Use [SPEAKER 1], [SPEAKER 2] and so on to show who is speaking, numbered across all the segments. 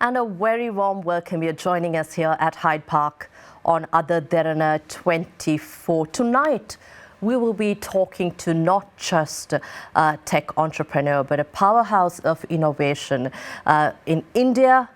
[SPEAKER 1] And a very warm welcome. You're joining us here at Hyde Park on Other Derana 24. Tonight, we will be talking to not just a tech entrepreneur, but a powerhouse of innovation in India,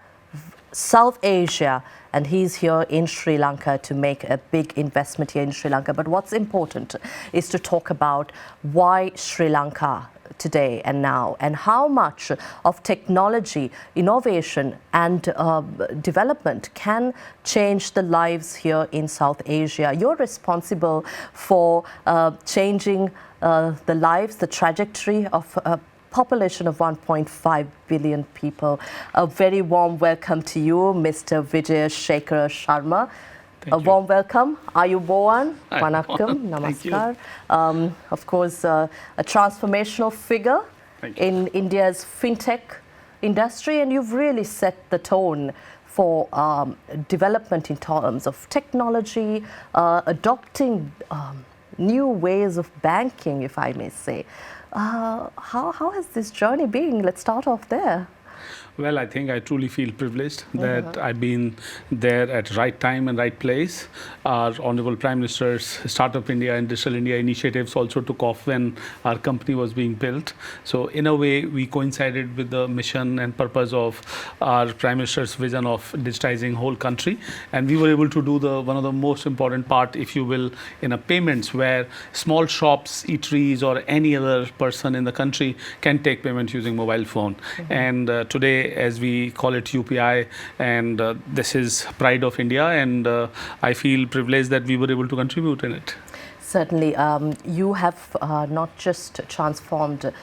[SPEAKER 1] South Asia, and he's here in Sri Lanka to make a big investment here in Sri Lanka. But what's important is to talk about why Sri Lanka today and now, and how much of technology, innovation and development can change the lives here in South Asia. You're responsible for changing the lives, the trajectory of a population of 1.5 billion people. A very warm welcome to you, Mr. Vijay Shekhar Sharma. A warm welcome. Ayubowan, Vanakkam, Namaskar. Of course, a transformational figure in India's fintech industry, and you've really set the tone for development in terms of technology, adopting new ways of banking, if I may say. How has this journey been? Let's start off there.
[SPEAKER 2] Well, I think I truly feel privileged that I've been there at right time and right place. Our Honorable Prime Minister's Startup India and Digital India initiatives also took off when our company was being built. So in a way, we coincided with the mission and purpose of our Prime Minister's vision of digitizing whole country. And we were able to do one of the most important part, if you will, in a payments where small shops, eateries, or any other person in the country can take payments using mobile phone. And today, as we call it UPI, and this is pride of India, and I feel privileged that we were able to contribute in it.
[SPEAKER 1] Certainly, you have not just transformed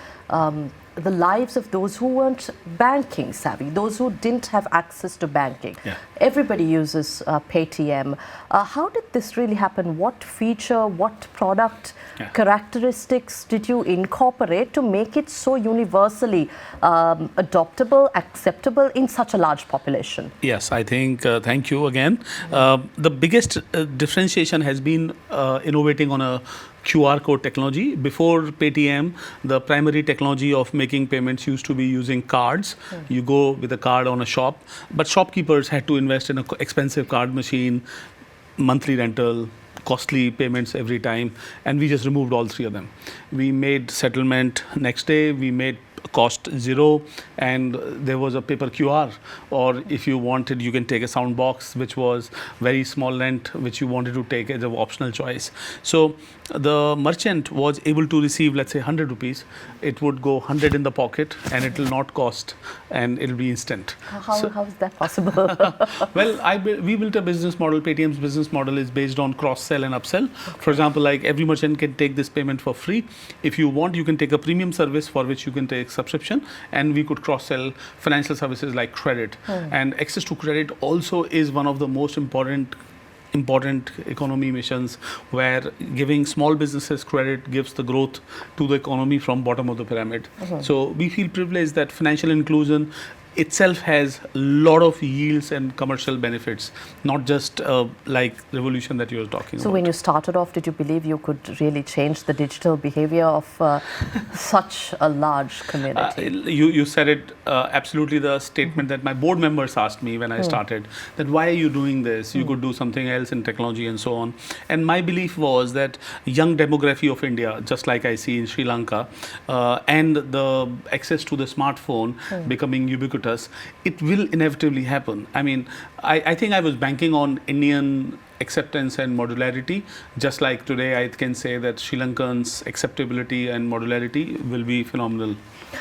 [SPEAKER 1] the lives of those who weren't banking savvy, those who didn't have access to banking. Everybody uses Paytm. How did this really happen? What feature, what product characteristics did you incorporate to make it so universally adoptable, acceptable in such a large population?
[SPEAKER 2] Yes, I think, thank you again. The biggest differentiation has been innovating on a QR code technology. Before Paytm, the primary technology of making payments used to be using cards. You go with a card on a shop, but shopkeepers had to invest in an expensive card machine, monthly rental, costly payments every time, and we just removed all three of them. We made settlement next day, we made cost zero, and there was a paper QR, or if you wanted, you can take a sound box, which was very small rent, which you wanted to take as an optional choice. So the merchant was able to receive, let's say 100 rupees, it would go 100 in the pocket, and it will not cost, and it'll be instant.
[SPEAKER 1] How is that possible?
[SPEAKER 2] Well, we built a business model. Paytm's business model is based on cross-sell and upsell. For example, like every merchant can take this payment for free. If you want, you can take a premium service for which you can take subscription, and we could cross-sell financial services like credit. And access to credit also is one of the most important economy missions, where giving small businesses credit gives the growth to the economy from bottom of the pyramid. So we feel privileged that financial inclusion itself has a lot of yields and commercial benefits, not just like revolution that you were talking about.
[SPEAKER 1] So when you started off, did you believe you could really change the digital behavior of such a large community?
[SPEAKER 2] You said it absolutely. The statement that my board members asked me when I started, that why are you doing this? You could do something else in technology and so on. And my belief was that young demography of India, just like I see in Sri Lanka, and the access to the smartphone becoming ubiquitous, it will inevitably happen. I mean, I think I was banking on Indian acceptance and modularity. Just like today, I can say that Sri Lankans' acceptability and modularity will be phenomenal.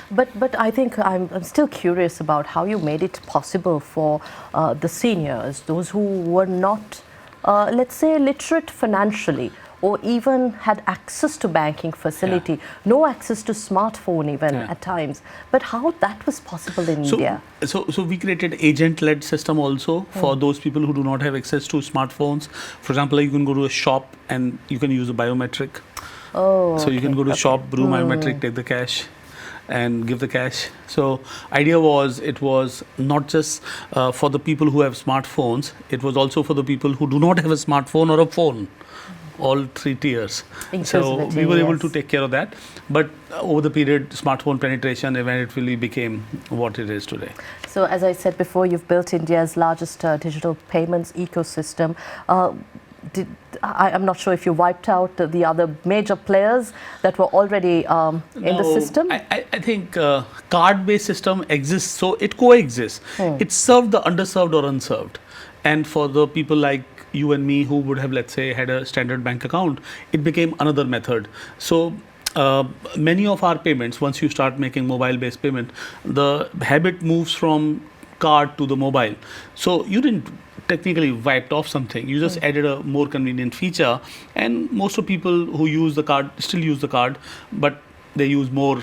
[SPEAKER 1] But I think I'm still curious about how you made it possible for the seniors, those who were not, let's say, literate financially, or even had access to banking facility, no access to smartphone even at times. But how that was possible in India?
[SPEAKER 2] So we created agent-led system also for those people who do not have access to smartphones. For example, you can go to a shop and you can use a biometric. So you can go to shop, brew biometric, take the cash, and give the cash. So idea was, it was not just for the people who have smartphones, it was also for the people who do not have a smartphone or a phone. all three tiers. So
[SPEAKER 1] Inclusivity,
[SPEAKER 2] we were able to
[SPEAKER 1] yes.
[SPEAKER 2] take care of that. But over the period, smartphone penetration eventually became what it is today.
[SPEAKER 1] So as I said before, you've built India's largest digital payments ecosystem. I'm not sure if you wiped out the other major players that were already in the system.
[SPEAKER 2] I think card-based system exists, so it coexists. It served the underserved or unserved. And for the people like you and me who would have, let's say, had a standard bank account, it became another method. So many of our payments, once you start making mobile-based payment, the habit moves from card to the mobile. So you didn't technically wiped off something. You just added a more convenient feature, and most of people who use the card still use the card, but they use more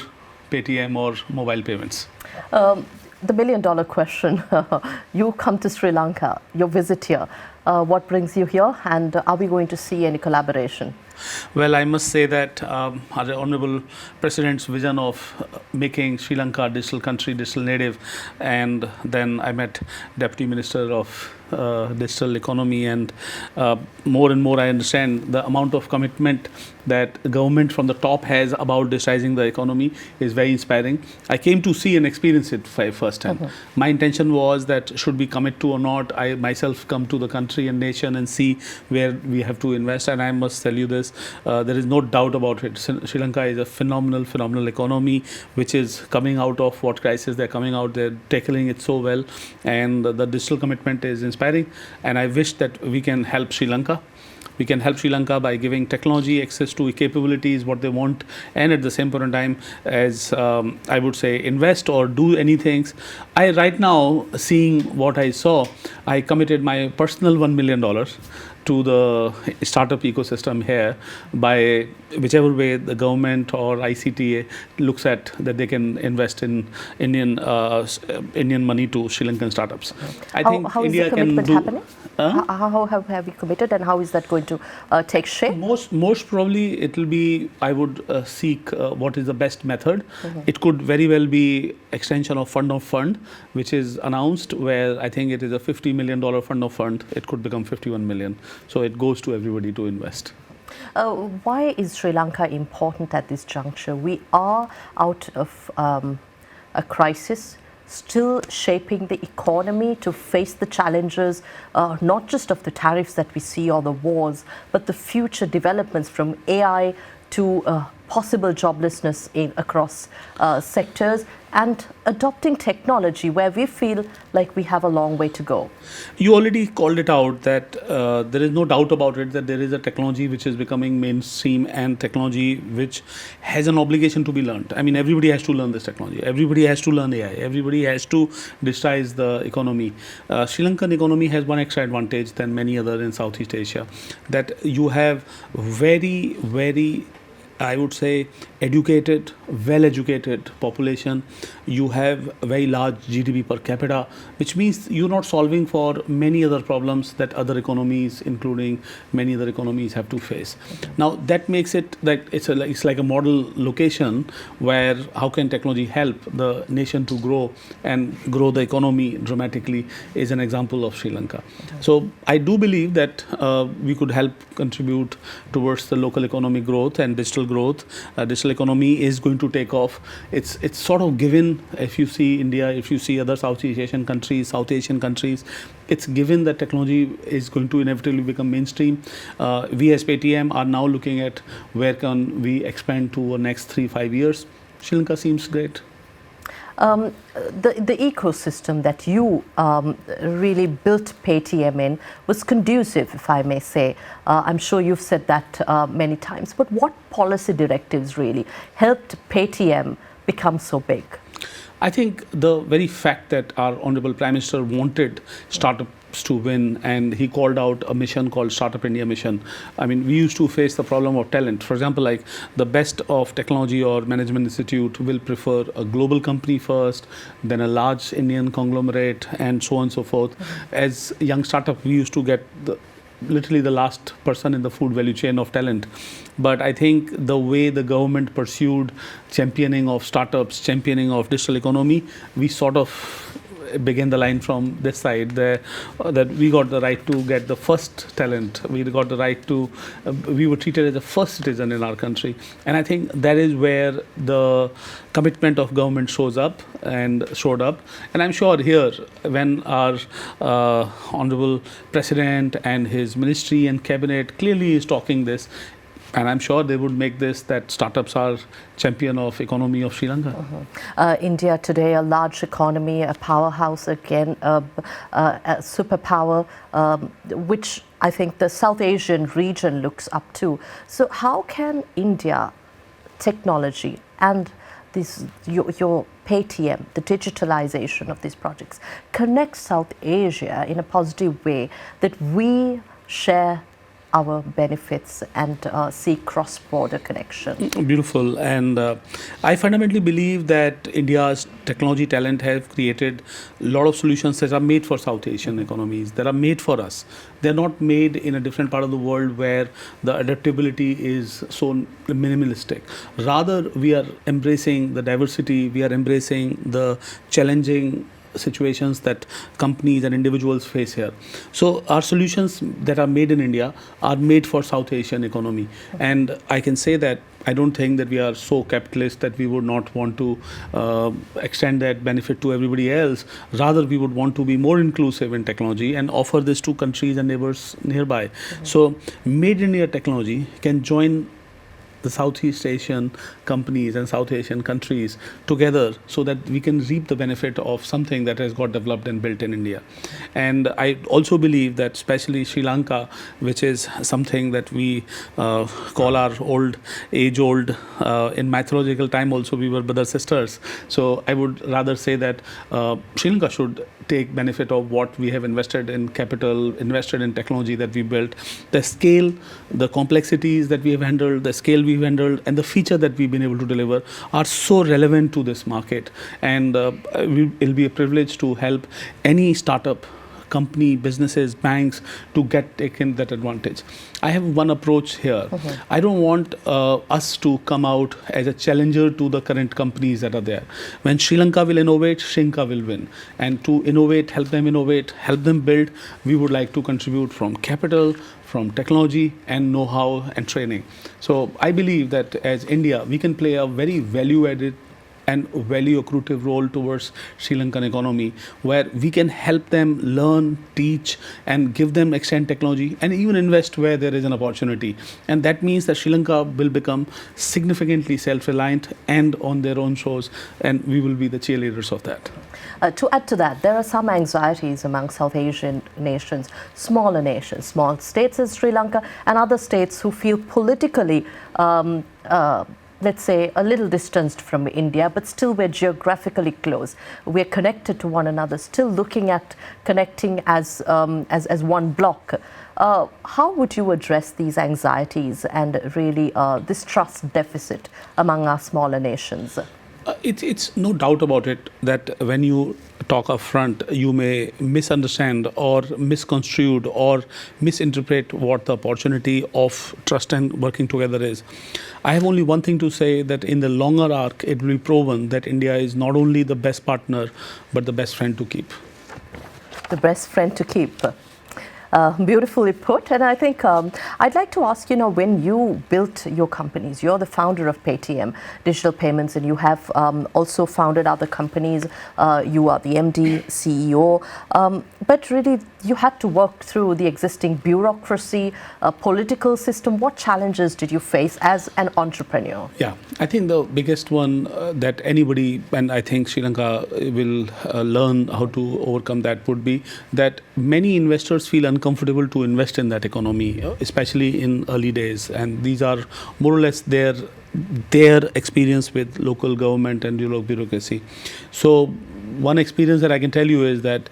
[SPEAKER 2] Paytm or mobile payments.
[SPEAKER 1] The million-dollar question, you come to Sri Lanka, your visit here, what brings you here, and are we going to see any collaboration?
[SPEAKER 2] Well, I must say that our Honorable President's vision of making Sri Lanka a digital country, digital native, and then I met Deputy Minister of Digital Economy, and more and more I understand the amount of commitment that government from the top has about digitizing the economy is very inspiring. I came to see and experience it first hand. My intention was that should we commit to or not, I myself come to the country and nation and see where we have to invest. And I must tell you this, there is no doubt about it. Sri Lanka is a phenomenal economy which is coming out of what crisis they're coming out. They're tackling it so well, and the digital commitment is inspiring. And I wish that we can help Sri Lanka. We can help Sri Lanka by giving technology access to capabilities, what they want, and at the same point in time, as I would say, invest or do anything. I right now, seeing what I saw, I committed my personal $1 million to the startup ecosystem here by whichever way the government or ICTA looks at that they can invest in Indian money to Sri Lankan startups. I think
[SPEAKER 1] how
[SPEAKER 2] India
[SPEAKER 1] is the
[SPEAKER 2] can
[SPEAKER 1] commitment
[SPEAKER 2] do.
[SPEAKER 1] happening? How have you committed, and how is that going to take shape?
[SPEAKER 2] Most probably it will be, I would seek what is the best method. It could very well be extension of fund of fund, which is announced, where I think it is a $50 million fund of fund. It could become 51 million. So it goes to everybody to invest.
[SPEAKER 1] Why is Sri Lanka important at this juncture? We are out of a crisis, still shaping the economy to face the challenges, not just of the tariffs that we see or the wars, but the future developments from AI to possible joblessness across sectors, and adopting technology where we feel like we have a long way to go.
[SPEAKER 2] You already called it out that there is no doubt about it that there is a technology which is becoming mainstream and technology which has an obligation to be learned. I mean, everybody has to learn this technology. Everybody has to learn AI. Everybody has to digitize the economy. Sri Lankan economy has one extra advantage than many other in Southeast Asia, that you have very, I would say, educated, well-educated population. You have a very large GDP per capita, which means you're not solving for many other problems that other economies, including many other economies, have to face. Now, that makes it that it's like a model location where how can technology help the nation to grow and grow the economy dramatically is an example of Sri Lanka. So I do believe that we could help contribute towards the local economic growth and digital growth. Digital economy is going to take off. It's sort of given. If you see India, if you see other Southeast Asian countries, South Asian countries, it's given that technology is going to inevitably become mainstream. We as Paytm are now looking at where can we expand to the next 3-5 years. Sri Lanka seems great. The ecosystem that you really built Paytm in was conducive, if I may say. I'm sure you've said that many times. But what policy directives really helped Paytm become so big? I think the very fact that our Honorable Prime Minister wanted startups to win, and he called out a mission called Startup India Mission. I mean, we used to face the problem of talent. For example, like the best of technology or management institute will prefer a global company first, then a large Indian conglomerate, and so on and so forth. As young startup, we used to get literally the last person in the food value chain of talent. But I think the way the government pursued championing of startups, championing of digital economy, we sort of begin the line from this side, that we got the right to get the first talent. We got the right to, we were treated as a first citizen in our country. And I think that is where the commitment of government showed up. And I'm sure here, when our Honorable President and his ministry and cabinet clearly is talking this, and I'm sure they would make this that startups are champion of economy of Sri Lanka.
[SPEAKER 1] India today, a large economy, a powerhouse again, a superpower, which I think the South Asian region looks up to. So how can India technology and your Paytm, the digitalization of these projects, connect South Asia in a positive way that we share our benefits and see cross-border connection?
[SPEAKER 2] Beautiful. And I fundamentally believe that India's technology talent have created a lot of solutions that are made for South Asian economies, that are made for us. They're not made in a different part of the world where the adaptability is so minimalistic. Rather, we are embracing the diversity, we are embracing the challenging situations that companies and individuals face here. So our solutions that are made in India are made for South Asian economy. And I can say that I don't think that we are so capitalist that we would not want to extend that benefit to everybody else. Rather, we would want to be more inclusive in technology and offer this to countries and neighbors nearby. So made in India technology can join the Southeast Asian companies and South Asian countries together so that we can reap the benefit of something that has got developed and built in India. And I also believe that especially Sri Lanka, which is something that we call our age-old, in mythological time also we were brother sisters. So I would rather say that Sri Lanka should take benefit of what we have invested in capital, invested in technology that we built, the scale, the complexities that we have handled, the scale we've handled, and the feature that we've been able to deliver are so relevant to this market. And it'll be a privilege to help any startup, company, businesses, banks to taken that advantage. I have one approach here. I don't want us to come out as a challenger to the current companies that are there. When Sri Lanka will innovate, Sri Lanka will win. And to innovate, help them build, we would like to contribute from capital, from technology and know-how and training. So I believe that as India, we can play a very value-added and value accretive role towards Sri Lankan economy, where we can help them learn, teach, and give them extend technology and even invest where there is an opportunity. And that means that Sri Lanka will become significantly self-reliant and on their own shores, and we will be the cheerleaders of that.
[SPEAKER 1] To add to that, there are some anxieties among South Asian nations, smaller nations, small states as Sri Lanka, and other states who feel politically let's say, a little distanced from India, but still we're geographically close. We're connected to one another, still looking at connecting as one block. How would you address these anxieties and really this trust deficit among our smaller nations?
[SPEAKER 2] It's no doubt about it that when you talk up front, you may misunderstand or misconstrued or misinterpret what the opportunity of trust and working together is. I have only one thing to say, that in the longer arc, it will be proven that India is not only the best partner, but the best friend to keep.
[SPEAKER 1] The best friend to keep. Beautifully put. And I think I'd like to ask, when you built your companies, you're the founder of Paytm Digital Payments, and you have also founded other companies. You are the MD, CEO. But really, you had to work through the existing bureaucracy, political system. What challenges did you face as an entrepreneur?
[SPEAKER 2] Yeah, I think the biggest one that anybody, and I think Sri Lanka will learn how to overcome that, would be that many investors feel uncomfortable to invest in that economy, especially in early days. And these are more or less their experience with local government and bureaucracy. So one experience that I can tell you is that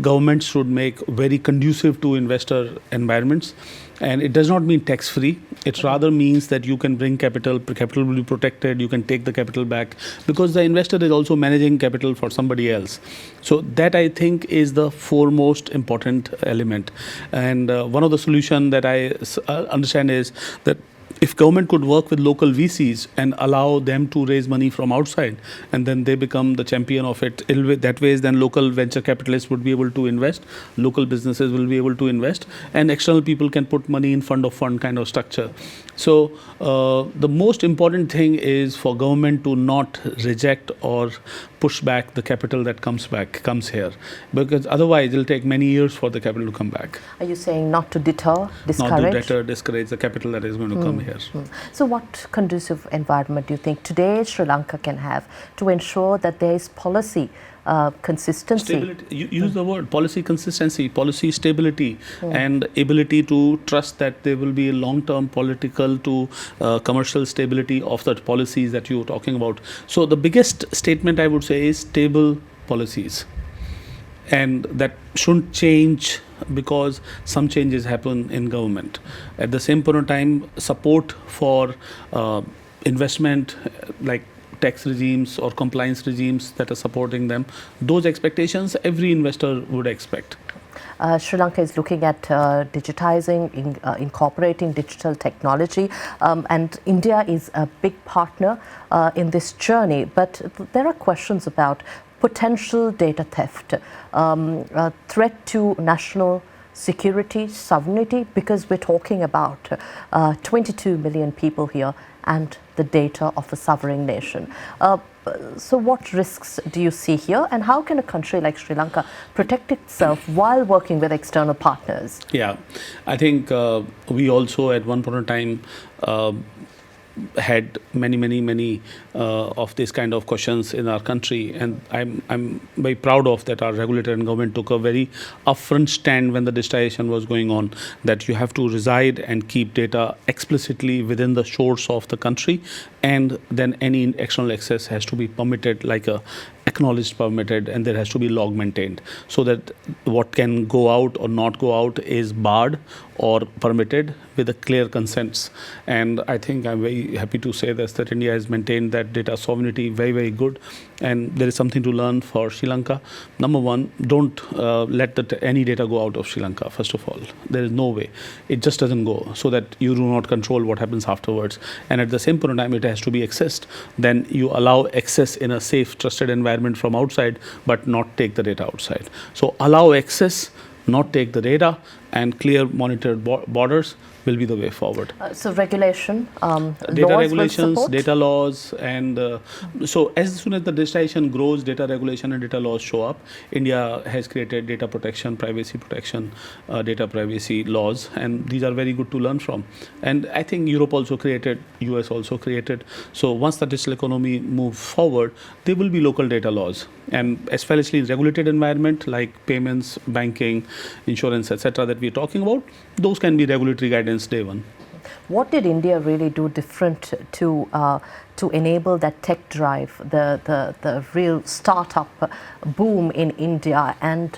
[SPEAKER 2] governments should make very conducive to investor environments. And it does not mean tax-free. It rather means that you can bring capital will be protected, you can take the capital back, because the investor is also managing capital for somebody else. So that, I think, is the foremost important element. And one of the solutions that I understand is that if government could work with local VCs and allow them to raise money from outside, and then they become the champion of it, that way then local venture capitalists would be able to invest, local businesses will be able to invest, and external people can put money in fund of fund kind of structure. So the most important thing is for government to not reject or push back the capital that comes here, because otherwise it'll take many years for the capital to come back.
[SPEAKER 1] Are you saying not to deter, discourage?
[SPEAKER 2] Not to deter, discourage the capital that is going to come here.
[SPEAKER 1] So what conducive environment do you think today Sri Lanka can have to ensure that there is policy consistency?
[SPEAKER 2] Stability. You use the word policy consistency, policy stability, and ability to trust that there will be a long-term political to commercial stability of the policies that you're talking about. So the biggest statement I would say is stable policies, and that shouldn't change because some changes happen in government. At the same point of time, support for investment, like tax regimes or compliance regimes that are supporting them, those expectations every investor would expect.
[SPEAKER 1] Sri Lanka is looking at digitizing, incorporating digital technology, and India is a big partner in this journey. But there are questions about potential data theft, threat to national security, sovereignty, because we're talking about 22 million people here and the data of a sovereign nation. So what risks do you see here, and how can a country like Sri Lanka protect itself while working with external partners?
[SPEAKER 2] Yeah, I think we also at one point in time had many of these kind of questions in our country, and I'm very proud of that our regulator and government took a very upfront stand when the digitization was going on, that you have to reside and keep data explicitly within the shores of the country, and then any external access has to be permitted, like a acknowledged permitted, and there has to be log maintained, so that what can go out or not go out is barred or permitted with a clear consents. And I think I'm very happy to say this, that India has maintained that data sovereignty very good, and there is something to learn for Sri Lanka. Number one, don't let any data go out of Sri Lanka. First of all, there is no way, it just doesn't go, so that you do not control what happens afterwards. And at the same point in time, it has to be accessed. Then you allow access in a safe, trusted environment from outside, but not take the data outside. So allow access, not take the data, and clear monitored borders will be the way forward.
[SPEAKER 1] So regulation,
[SPEAKER 2] data
[SPEAKER 1] laws
[SPEAKER 2] regulations,
[SPEAKER 1] will support?
[SPEAKER 2] data laws, and so as soon as the digitization grows, data regulation and data laws show up. India has created data protection, privacy protection, data privacy laws, and these are very good to learn from. And I think Europe also created, US also created. So once the digital economy moves forward, there will be local data laws, and especially in regulated environment like payments, banking, insurance, etc. that we're talking about, those can be regulatory guidance day one.
[SPEAKER 1] What did India really do different to enable that tech drive, the real startup boom in India, and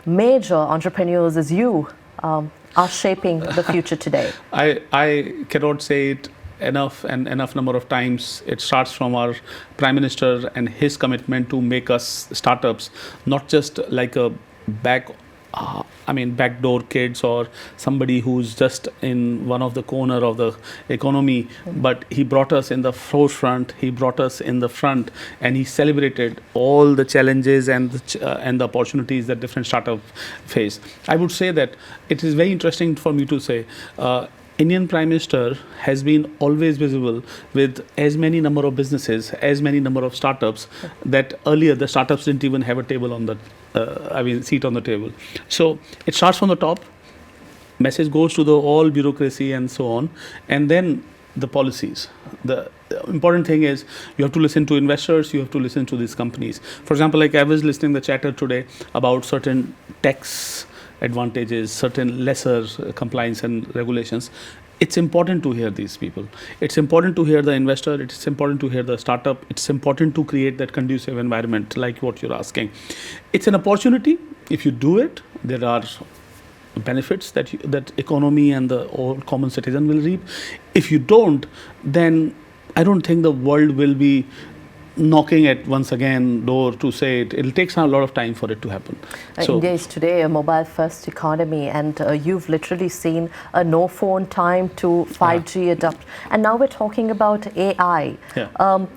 [SPEAKER 1] major entrepreneurs as you are shaping the future today?
[SPEAKER 2] I cannot say it enough number of times. It starts from our Prime Minister and his commitment to make us startups, not just like a backdoor kids or somebody who's just in one of the corner of the economy, but he brought us in the forefront, he brought us in the front, and he celebrated all the challenges and the opportunities that different startups face. I would say that it is very interesting for me to say, Indian Prime Minister has been always visible with as many number of businesses, as many number of startups, that earlier the startups didn't even have a table on the seat on the table. So it starts from the top, message goes to the all bureaucracy and so on, and then the policies. The important thing is you have to listen to investors, you have to listen to these companies. For example, like I was listening to the chatter today about certain tax advantages, certain lesser compliance and regulations. It's important to hear these people. It's important to hear the investor. It's important to hear the startup. It's important to create that conducive environment like what you're asking. It's an opportunity. If you do it, there are benefits that economy and the all common citizen will reap. If you don't, then I don't think the world will be knocking at once again door to say it. It'll take a lot of time for it to happen.
[SPEAKER 1] India is today a mobile-first economy, and you've literally seen a no-phone time to 5G adopt, and now we're talking about AI.
[SPEAKER 2] Yeah.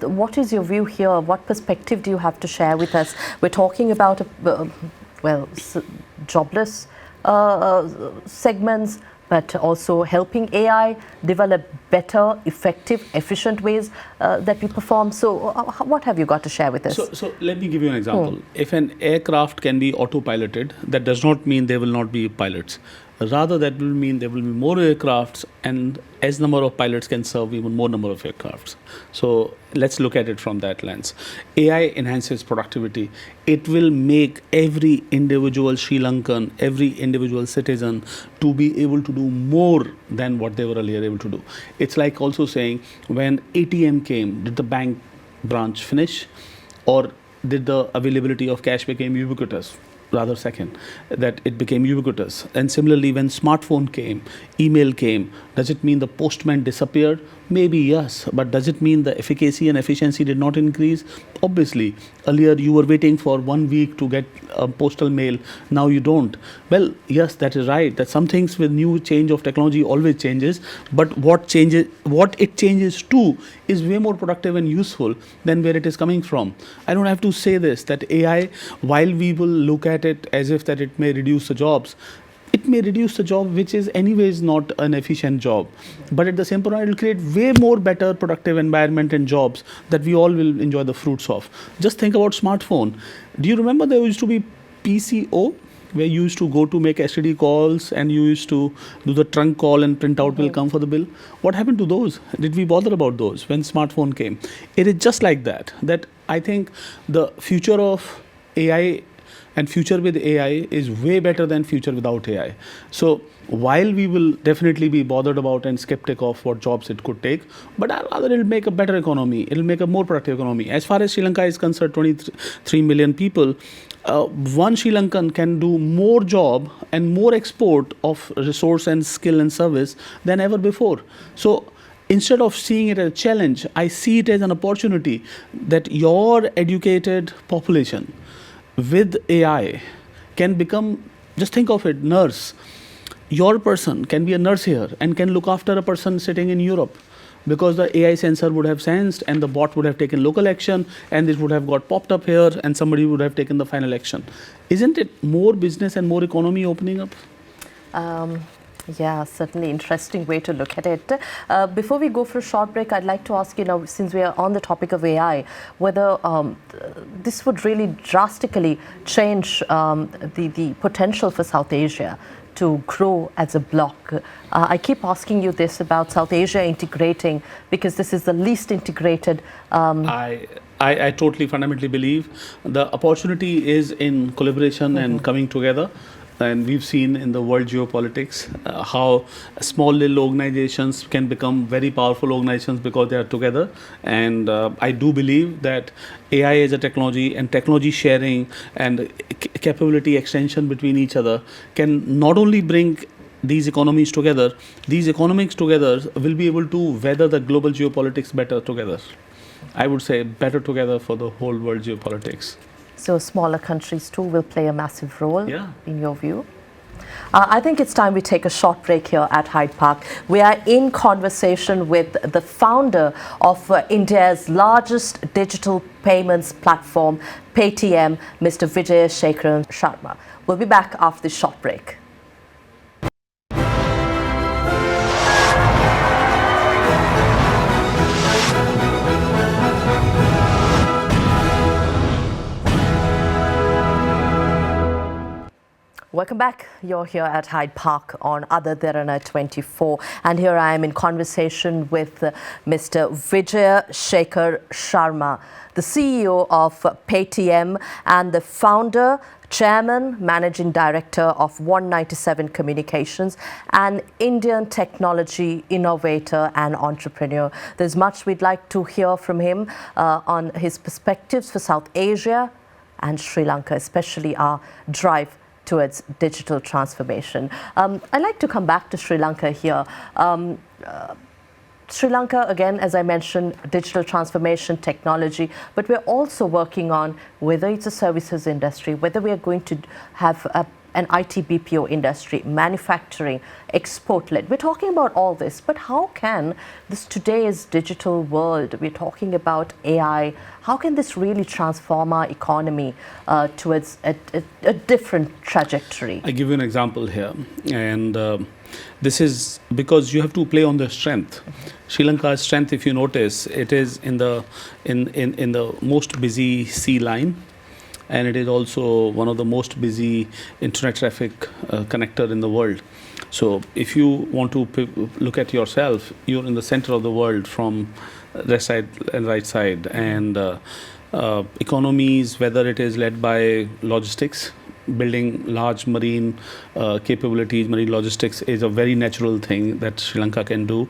[SPEAKER 1] What is your view here? What perspective do you have to share with us? We're talking about jobless segments, but also helping AI develop better, effective, efficient ways that we perform. So what have you got to share with us?
[SPEAKER 2] So let me give you an example. If an aircraft can be autopiloted, that does not mean there will not be pilots. Rather, that will mean there will be more aircrafts, and as number of pilots can serve even more number of aircrafts. So let's look at it from that lens. AI enhances productivity. It will make every individual Sri Lankan, every individual citizen to be able to do more than what they were earlier able to do. It's like also saying, when ATM came, did the bank branch finish, or did the availability of cash became ubiquitous? Rather second, that it became ubiquitous. And similarly, when smartphone came, email came, does it mean the postman disappeared? Maybe yes, but does it mean the efficacy and efficiency did not increase? Obviously, earlier you were waiting for 1 week to get a postal mail, now you don't. Well, yes, that is right, that some things with new change of technology always changes, but what it changes to is way more productive and useful than where it is coming from. I don't have to say this, that AI, while we will look at it as if that it may reduce the jobs, it may reduce the job which is anyways not an efficient job, but at the same point it will create way more better productive environment and jobs that we all will enjoy the fruits of. Just think about smartphone. Do you remember there used to be PCO, where you used to go to make STD calls and you used to do the trunk call and printout will come for the bill? What happened to those? Did we bother about those when smartphone came? It is just like that I think the future of AI and future with AI is way better than future without AI. So while we will definitely be bothered about and skeptic of what jobs it could take, but rather it'll make a better economy. It'll make a more productive economy. As far as Sri Lanka is concerned, 23 million people, one Sri Lankan can do more job and more export of resource and skill and service than ever before. So instead of seeing it as a challenge, I see it as an opportunity that your educated population with AI can become, just think of it, nurse. Your person can be a nurse here and can look after a person sitting in Europe, because the AI sensor would have sensed and the bot would have taken local action and this would have got popped up here and somebody would have taken the final action. Isn't it more business and more economy opening up?
[SPEAKER 1] Yeah, certainly interesting way to look at it. Before we go for a short break, I'd like to ask you now, since we are on the topic of AI, whether this would really drastically change the potential for South Asia to grow as a bloc. I keep asking you this about South Asia integrating, because this is the least integrated.
[SPEAKER 2] I totally fundamentally believe the opportunity is in collaboration and coming together. And we've seen in the world geopolitics how small little organizations can become very powerful organizations because they are together. And I do believe that AI as a technology and technology sharing and capability extension between each other can not only bring these economies together, these economics together will be able to weather the global geopolitics better together. I would say better together for the whole world geopolitics.
[SPEAKER 1] So smaller countries too will play a massive role, in your view? I think it's time we take a short break here at Hyde Park. We are in conversation with the founder of India's largest digital payments platform, Paytm, Mr. Vijay Shekhar Sharma. We'll be back after this short break. Welcome back. You're here at Hyde Park on Other Derana 24, and here I am in conversation with Mr. Vijay Shekhar Sharma, the CEO of Paytm and the founder, chairman, managing director of 197 Communications, an Indian technology innovator and entrepreneur. There's much we'd like to hear from him on his perspectives for South Asia and Sri Lanka, especially our drive towards digital transformation. I'd like to come back to Sri Lanka here. Sri Lanka, again, as I mentioned, digital transformation, technology, but we're also working on whether it's a services industry, whether we are going to have an IT BPO industry, manufacturing, export-led. We're talking about all this, but how can this today's digital world, we're talking about AI, how can this really transform our economy towards a different trajectory?
[SPEAKER 2] I give you an example here, and this is because you have to play on the strength. Sri Lanka's strength, if you notice, it is in the most busy sea line, and it is also one of the most busy internet traffic connector in the world. So if you want to look at yourself, you're in the center of the world from left side and right side, and economies, whether it is led by logistics, building large marine capabilities, marine logistics is a very natural thing that Sri Lanka can do.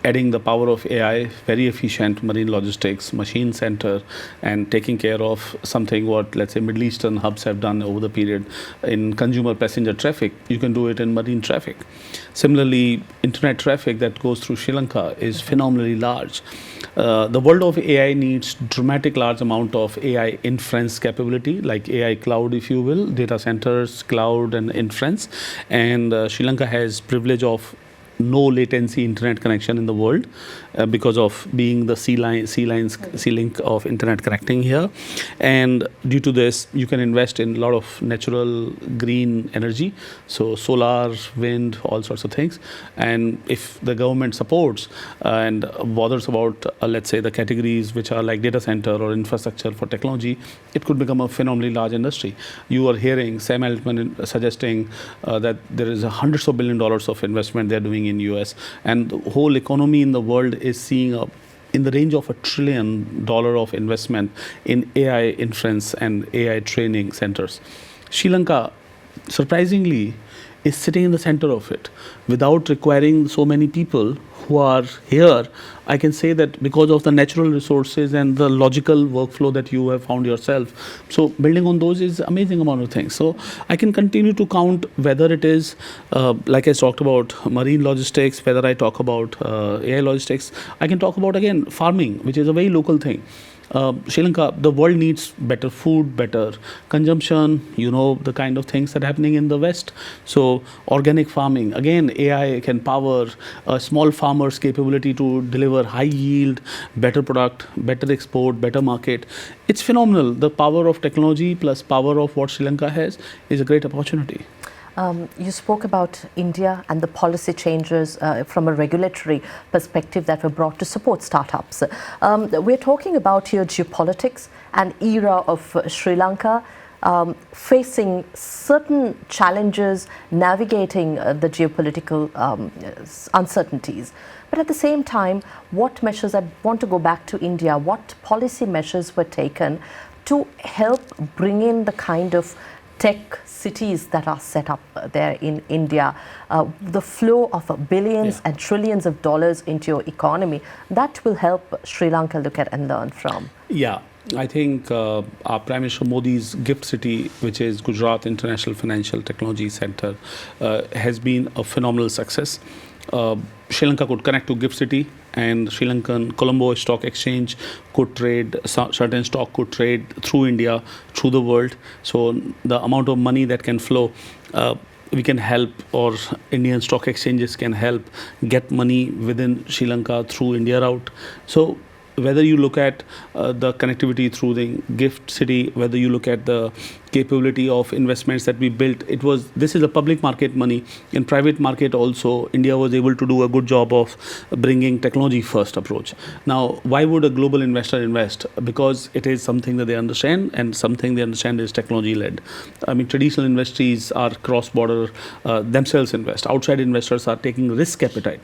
[SPEAKER 2] Adding the power of AI, very efficient marine logistics, machine center, and taking care of something what, let's say, Middle Eastern hubs have done over the period in consumer passenger traffic, you can do it in marine traffic. Similarly, internet traffic that goes through Sri Lanka is phenomenally large. The world of AI needs dramatic large amount of AI inference capability, like AI cloud, if you will, data centers, cloud, and inference. And Sri Lanka has privilege of no latency internet connection in the world because of being the sea link of internet connecting here. And due to this, you can invest in a lot of natural green energy, so solar, wind, all sorts of things. And if the government supports and bothers about, let's say, the categories which are like data center or infrastructure for technology, it could become a phenomenally large industry. You are hearing Sam Altman suggesting that there is hundreds of billion dollars of investment they're doing in US, and the whole economy in the world is seeing in the range of $1 trillion of investment in AI inference and AI training centers. Sri Lanka, surprisingly, is sitting in the center of it without requiring so many people who are here. I can say that because of the natural resources and the logical workflow that you have found yourself. So building on those is amazing amount of things. So I can continue to count whether it is, like I talked about marine logistics, whether I talk about AI logistics, I can talk about again farming, which is a very local thing. Sri Lanka, the world needs better food, better consumption, you know, the kind of things that are happening in the West. So organic farming, again, AI can power a small farmer's capability to deliver high yield, better product, better export, better market. It's phenomenal. The power of technology plus power of what Sri Lanka has is a great opportunity.
[SPEAKER 1] You spoke about India and the policy changes from a regulatory perspective that were brought to support startups. We're talking about here geopolitics, an era of Sri Lanka facing certain challenges, navigating the geopolitical uncertainties. But at the same time, what measures, I want to go back to India, what policy measures were taken to help bring in the kind of tech cities that are set up there in India, the flow of billions and trillions of dollars into your economy, that will help Sri Lanka look at and learn from.
[SPEAKER 2] Yeah, I think our Prime Minister Modi's gift city, which is Gujarat International Financial Technology Center, has been a phenomenal success. Sri Lanka could connect to gift city, and Sri Lankan Colombo Stock Exchange could trade, certain stock could trade through India, through the world. So the amount of money that can flow, we can help, or Indian stock exchanges can help get money within Sri Lanka through India route. So whether you look at the connectivity through the gift city, whether you look at the capability of investments that we built, this is a public market money. In private market also, India was able to do a good job of bringing technology first approach. Now, why would a global investor invest? Because it is something that they understand, and something they understand is technology led. I mean, traditional industries are cross-border, themselves invest. Outside investors are taking risk appetite.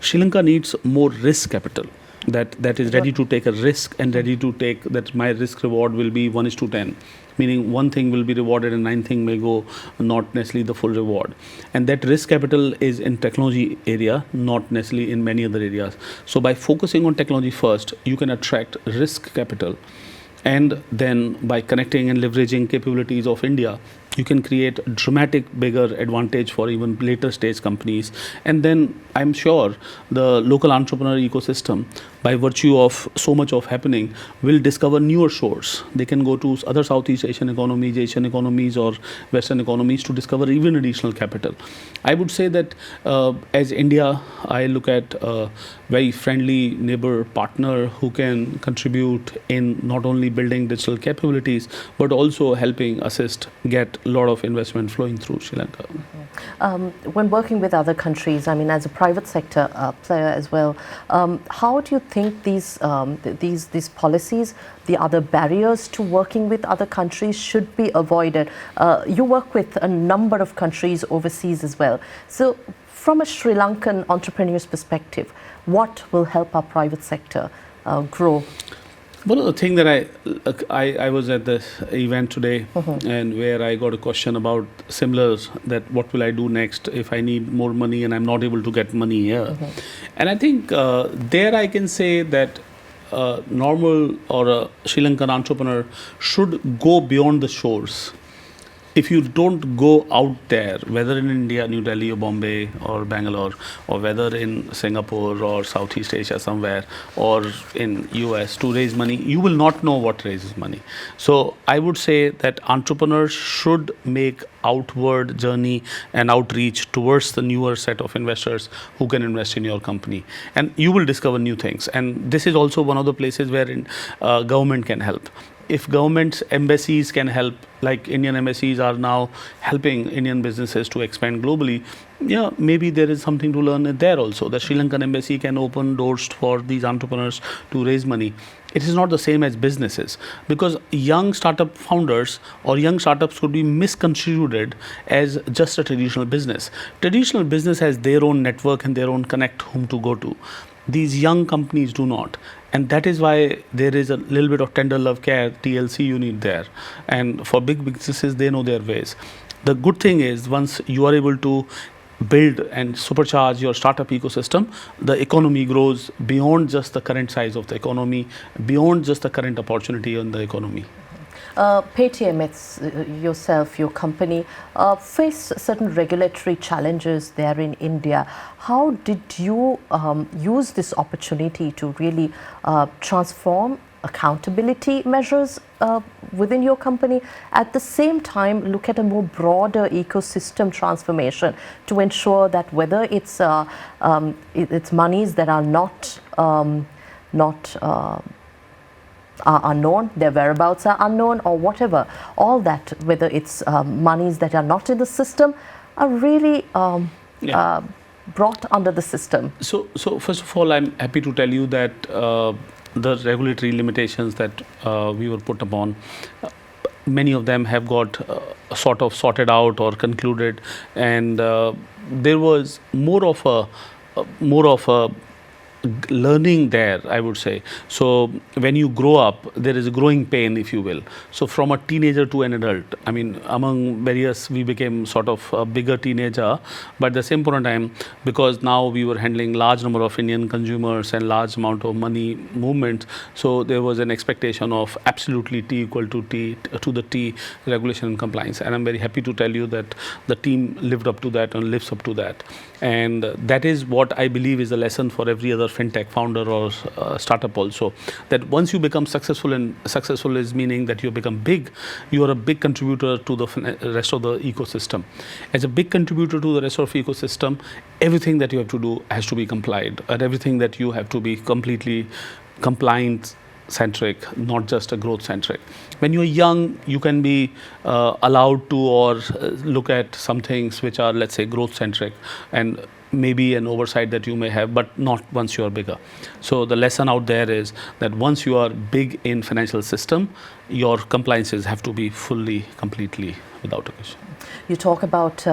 [SPEAKER 2] Sri Lanka needs more risk capital. That is ready to take a risk and ready to take that my risk reward will be 1:10, meaning one thing will be rewarded and 9 things may go not necessarily the full reward. And that risk capital is in technology area, not necessarily in many other areas. So by focusing on technology first, you can attract risk capital. And then by connecting and leveraging capabilities of India, you can create a dramatic bigger advantage for even later stage companies. And then I'm sure the local entrepreneur ecosystem, by virtue of so much of happening, will discover newer shores. They can go to other Southeast Asian economies or Western economies to discover even additional capital. I would say that as India, I look at a very friendly neighbor partner who can contribute in not only building digital capabilities, but also helping assist get a lot of investment flowing through Sri Lanka.
[SPEAKER 1] When working with other countries, I mean, as a private sector player as well, how do you think these policies, the other barriers to working with other countries should be avoided? You work with a number of countries overseas as well. So from a Sri Lankan entrepreneur's perspective, what will help our private sector grow?
[SPEAKER 2] One of the things that I was at this event today, and where I got a question about similar, that what will I do next if I need more money and I'm not able to get money here. And I think there I can say that normal or a Sri Lankan entrepreneur should go beyond the shores. If you don't go out there, whether in India, New Delhi or Bombay or Bangalore, or whether in Singapore or Southeast Asia somewhere, or in US to raise money, you will not know what raises money. So I would say that entrepreneurs should make outward journey and outreach towards the newer set of investors who can invest in your company. And you will discover new things. And this is also one of the places where government can help. If governments, embassies can help, like Indian embassies are now helping Indian businesses to expand globally, yeah, maybe there is something to learn there also. The Sri Lankan embassy can open doors for these entrepreneurs to raise money. It is not the same as businesses, because young startup founders or young startups could be misconstrued as just a traditional business. Traditional business has their own network and their own connect whom to go to. These young companies do not. And that is why there is a little bit of tender love care, TLC you need there. And for big businesses, they know their ways. The good thing is, once you are able to build and supercharge your startup ecosystem, the economy grows beyond just the current size of the economy, beyond just the current opportunity in the economy.
[SPEAKER 1] Paytm, it's yourself, your company, face certain regulatory challenges there in India. How did you use this opportunity to really transform accountability measures within your company, at the same time look at a more broader ecosystem transformation to ensure that whether it's monies that are not are unknown, their whereabouts are unknown, or whatever, all that, whether it's monies that are not in the system, are really brought under the system.
[SPEAKER 2] So first of all, I'm happy to tell you that the regulatory limitations that we were put upon, many of them have got sort of sorted out or concluded, and there was more of a learning there, I would say. So when you grow up, there is a growing pain, if you will. So from a teenager to an adult, I mean, among various, we became sort of a bigger teenager, but at the same point in time, because now we were handling large number of Indian consumers and large amount of money movement, so there was an expectation of absolutely T equal to the T regulation and compliance. And I'm very happy to tell you that the team lived up to that and lives up to that. And that is what I believe is a lesson for every other fintech founder or startup also, that once you become successful, and successful is meaning that you become big, you are a big contributor to the rest of the ecosystem. As a big contributor to the rest of the ecosystem, everything that you have to do has to be complied, and everything that you have to be completely compliant centric, not just a growth centric. When you're young, you can be allowed to or look at some things which are, let's say, growth centric, and maybe an oversight that you may have, but not once you are bigger. So the lesson out there is that once you are big in financial system, your compliances have to be fully, completely without a question.
[SPEAKER 1] You talk about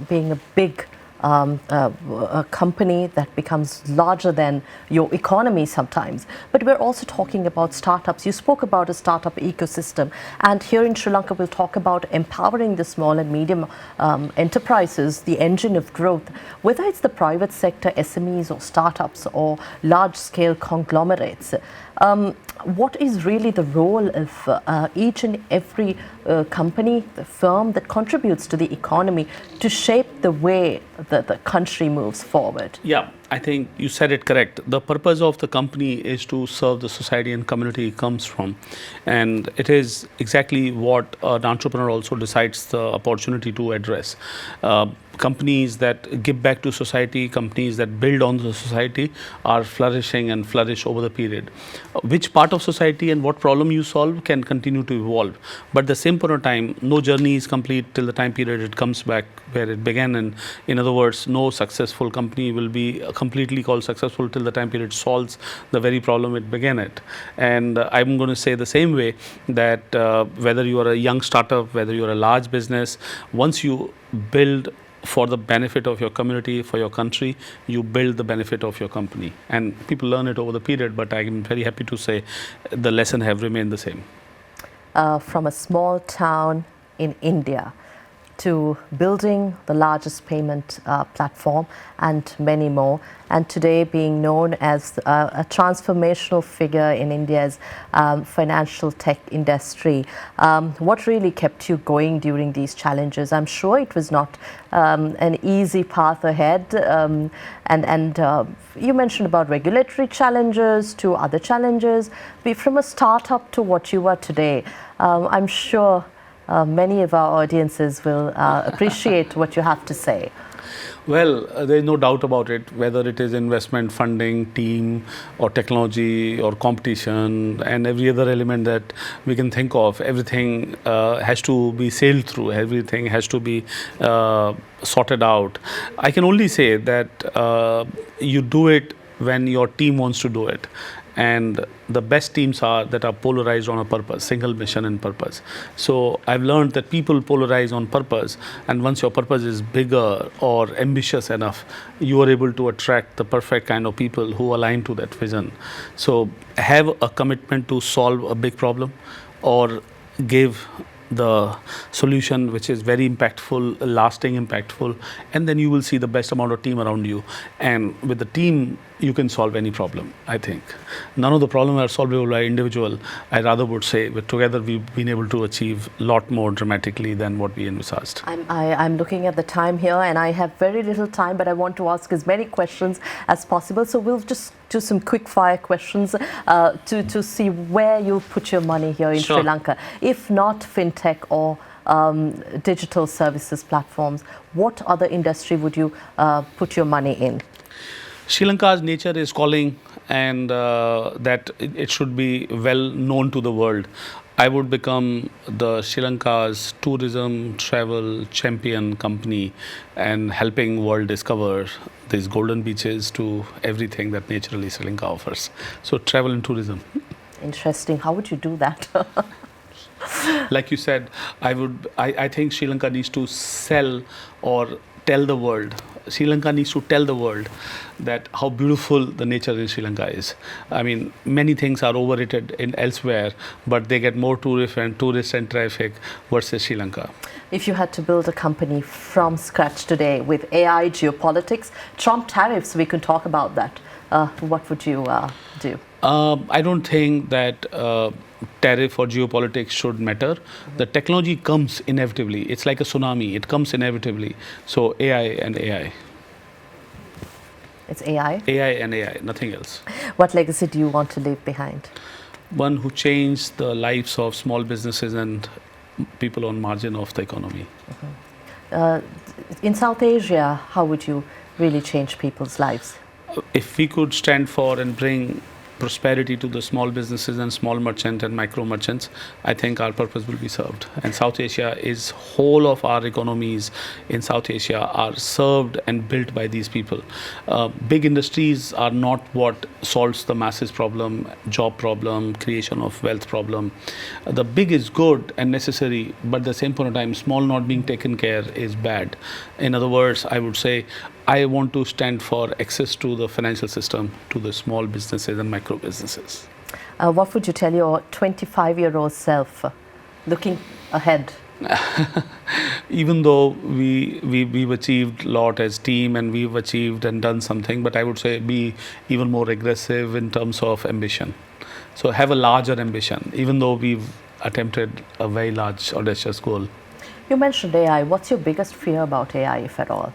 [SPEAKER 1] being a big a company that becomes larger than your economy sometimes. But we're also talking about startups. You spoke about a startup ecosystem, and here in Sri Lanka we'll talk about empowering the small and medium enterprises, the engine of growth, whether it's the private sector, SMEs or startups or large-scale conglomerates. what is really the role of each and every company, the firm that contributes to the economy to shape the way that the country moves forward?
[SPEAKER 2] Yeah, I think you said it correct. The purpose of the company is to serve the society and community it comes from. And it is exactly what an entrepreneur also decides the opportunity to address. Companies that give back to society, companies that build on the society are flourishing and flourish over the period. Which part of society and what problem you solve can continue to evolve. But at the same point of time, no journey is complete till the time period it comes back where it began. And in other words, no successful company will be completely called successful till the time period solves the very problem it began at. And I'm going to say the same way that whether you are a young startup, whether you are a large business, once you build for the benefit of your community, for your country, you build the benefit of your company. And people learn it over the period, but I'm very happy to say the lesson have remained the same.
[SPEAKER 1] From a small town in India to building the largest payment platform and many more, and today being known as a transformational figure in India's financial tech industry. What really kept you going during these challenges? I'm sure it was not an easy path ahead, and you mentioned about regulatory challenges to other challenges. From a startup to what you are today, I'm sure many of our audiences will appreciate what you have to say.
[SPEAKER 2] Well, there's no doubt about it, whether it is investment, funding, team, or technology, or competition, and every other element that we can think of, everything has to be sailed through, everything has to be sorted out. I can only say that you do it when your team wants to do it. And the best teams are that are polarized on a purpose, single mission and purpose. So I've learned that people polarize on purpose, and once your purpose is bigger or ambitious enough, you are able to attract the perfect kind of people who align to that vision. So have a commitment to solve a big problem or give the solution which is very impactful, lasting impactful, and then you will see the best amount of team around you. And with the team, you can solve any problem, I think. None of the problems are solvable by individual. I rather would say, but together we've been able to achieve a lot more dramatically than what we envisaged.
[SPEAKER 1] I'm looking at the time here, and I have very little time, but I want to ask as many questions as possible. So we'll just do some quick fire questions to see where you put your money here in Sri Lanka. If not fintech or digital services platforms, what other industry would you put your money in?
[SPEAKER 2] Sri Lanka's nature is calling, and that it should be well known to the world. I would become the Sri Lanka's tourism travel champion company and helping world discover these golden beaches to everything that naturally Sri Lanka offers. So travel and tourism.
[SPEAKER 1] Interesting. How would you do that?
[SPEAKER 2] Like you said, I think Sri Lanka needs to sell or tell the world. Sri Lanka needs to tell the world that how beautiful the nature in Sri Lanka is. I mean, many things are overrated in elsewhere, but they get more tourists and traffic versus Sri Lanka.
[SPEAKER 1] If you had to build a company from scratch today with AI, geopolitics, Trump tariffs, we can talk about that. What would you do?
[SPEAKER 2] I don't think that tariff or geopolitics should matter. The technology comes inevitably. It's like a tsunami. It comes inevitably. So AI and AI.
[SPEAKER 1] It's AI?
[SPEAKER 2] AI and AI, nothing else.
[SPEAKER 1] What legacy do you want to leave behind?
[SPEAKER 2] One who changed the lives of small businesses and people on margin of the economy.
[SPEAKER 1] In South Asia, how would you really change people's lives?
[SPEAKER 2] If we could stand for and bring prosperity to the small businesses and small merchant and micro merchants, I think our purpose will be served. And South Asia is whole of our economies in South Asia are served and built by these people. Big industries are not what solves the masses problem, job problem, creation of wealth problem. The big is good and necessary, but at the same point of time, small not being taken care is bad. In other words, I would say I want to stand for access to the financial system to the small businesses and micro businesses.
[SPEAKER 1] What would you tell your 25-year-old self looking ahead?
[SPEAKER 2] Even though we've achieved a lot as team and we've achieved and done something, but I would say be even more aggressive in terms of ambition. So have a larger ambition, even though we've attempted a very large, audacious goal.
[SPEAKER 1] You mentioned AI. What's your biggest fear about AI, if at all?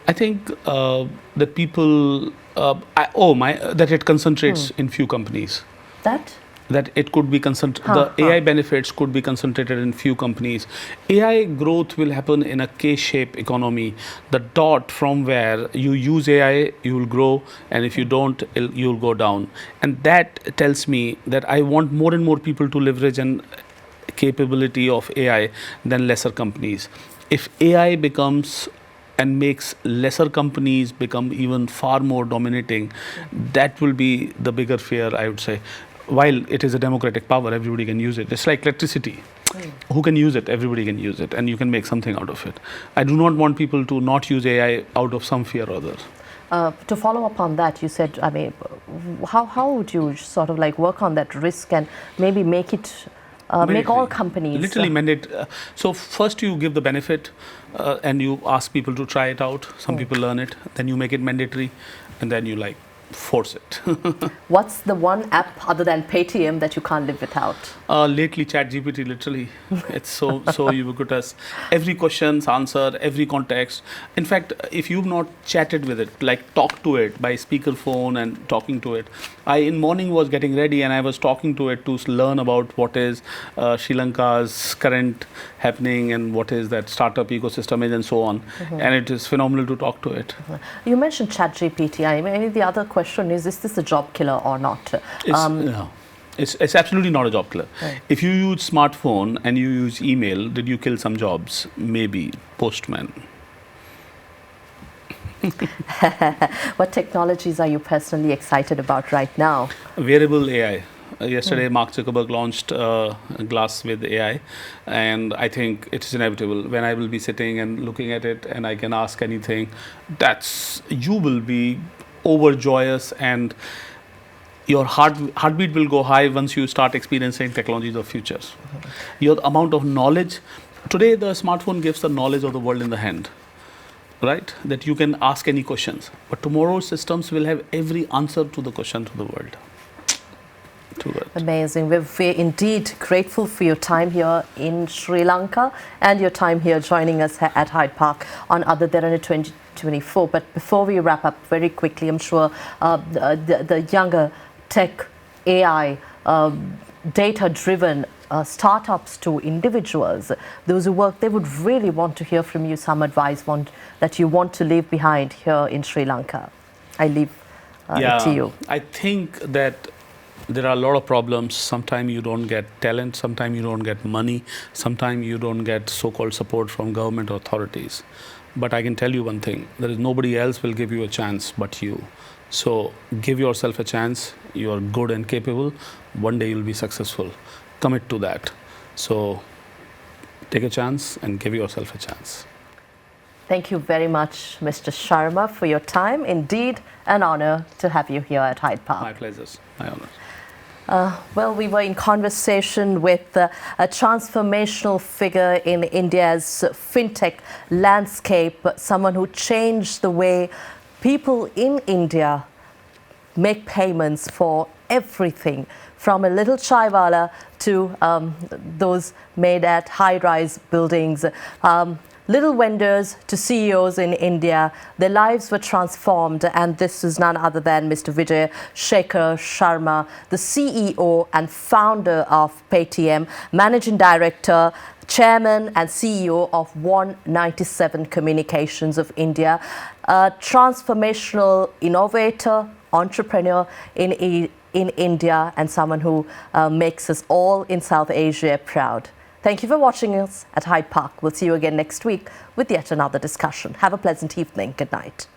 [SPEAKER 2] I think that people, that it concentrates in few companies. That it could be AI benefits could be concentrated in few companies. AI growth will happen in a K-shaped economy. The dot from where you use AI, you will grow, and if you don't, you'll go down. And that tells me that I want more and more people to leverage an capability of AI than lesser companies. If AI becomes and makes lesser companies become even far more dominating, that will be the bigger fear, I would say. While it is a democratic power, everybody can use it. It's like electricity. Who can use it? Everybody can use it, and you can make something out of it. I do not want people to not use AI out of some fear or other.
[SPEAKER 1] To follow up on that, you said, I mean, how would you sort of like work on that risk and maybe make it, make all companies?
[SPEAKER 2] Literally mandate. So first you give the benefit and you ask people to try it out. Some people learn it. Then you make it mandatory, and then you like force it.
[SPEAKER 1] What's the one app other than Paytm that you can't live without?
[SPEAKER 2] Lately, ChatGPT, literally. It's so ubiquitous. Every question's answer, every context. In fact, if you've not chatted with it, like talk to it by speakerphone and talking to it. I in morning was getting ready and I was talking to it to learn about what is Sri Lanka's current happening and what is that startup ecosystem is and so on. And it is phenomenal to talk to it.
[SPEAKER 1] You mentioned ChatGPT. I mean, the other question is this a job killer or not?
[SPEAKER 2] No. It's absolutely not a job killer.
[SPEAKER 1] Right.
[SPEAKER 2] If you use smartphone and you use email, did you kill some jobs? Maybe. Postman.
[SPEAKER 1] What technologies are you personally excited about right now?
[SPEAKER 2] Wearable AI. Yesterday, Mark Zuckerberg launched a glass with AI, and I think it is inevitable. When I will be sitting and looking at it and I can ask anything, you will be overjoyous, and your heartbeat will go high once you start experiencing technologies of futures. Your amount of knowledge, today the smartphone gives the knowledge of the world in the hand, right? That you can ask any questions. But tomorrow's systems will have every answer to the question to the world.
[SPEAKER 1] Amazing. We're indeed grateful for your time here in Sri Lanka and your time here joining us at Hyde Park on At Derana 2024. But before we wrap up very quickly, I'm sure the younger tech, AI, data-driven startups to individuals, those who work, they would really want to hear from you some advice that you want to leave behind here in Sri Lanka. I leave it to you.
[SPEAKER 2] I think that there are a lot of problems. Sometimes you don't get talent, sometimes you don't get money, sometimes you don't get so-called support from government authorities. But I can tell you one thing, there is nobody else will give you a chance but you. So give yourself a chance. You are good and capable. One day you'll be successful. Commit to that. So take a chance and give yourself a chance.
[SPEAKER 1] Thank you very much, Mr. Sharma, for your time. Indeed, an honor to have you here at Hyde Park.
[SPEAKER 2] My pleasure. My honor.
[SPEAKER 1] Well, we were in conversation with a transformational figure in India's fintech landscape, someone who changed the way people in India make payments for everything, from a little chaiwala to those made at high-rise buildings. Little vendors to CEOs in India, their lives were transformed, and this is none other than Mr. Vijay Shekhar Sharma, the CEO and founder of Paytm, Managing Director, Chairman and CEO of 197 Communications of India, a transformational innovator, entrepreneur in India, and someone who makes us all in South Asia proud. Thank you for watching us at Hyde Park. We'll see you again next week with yet another discussion. Have a pleasant evening. Good night.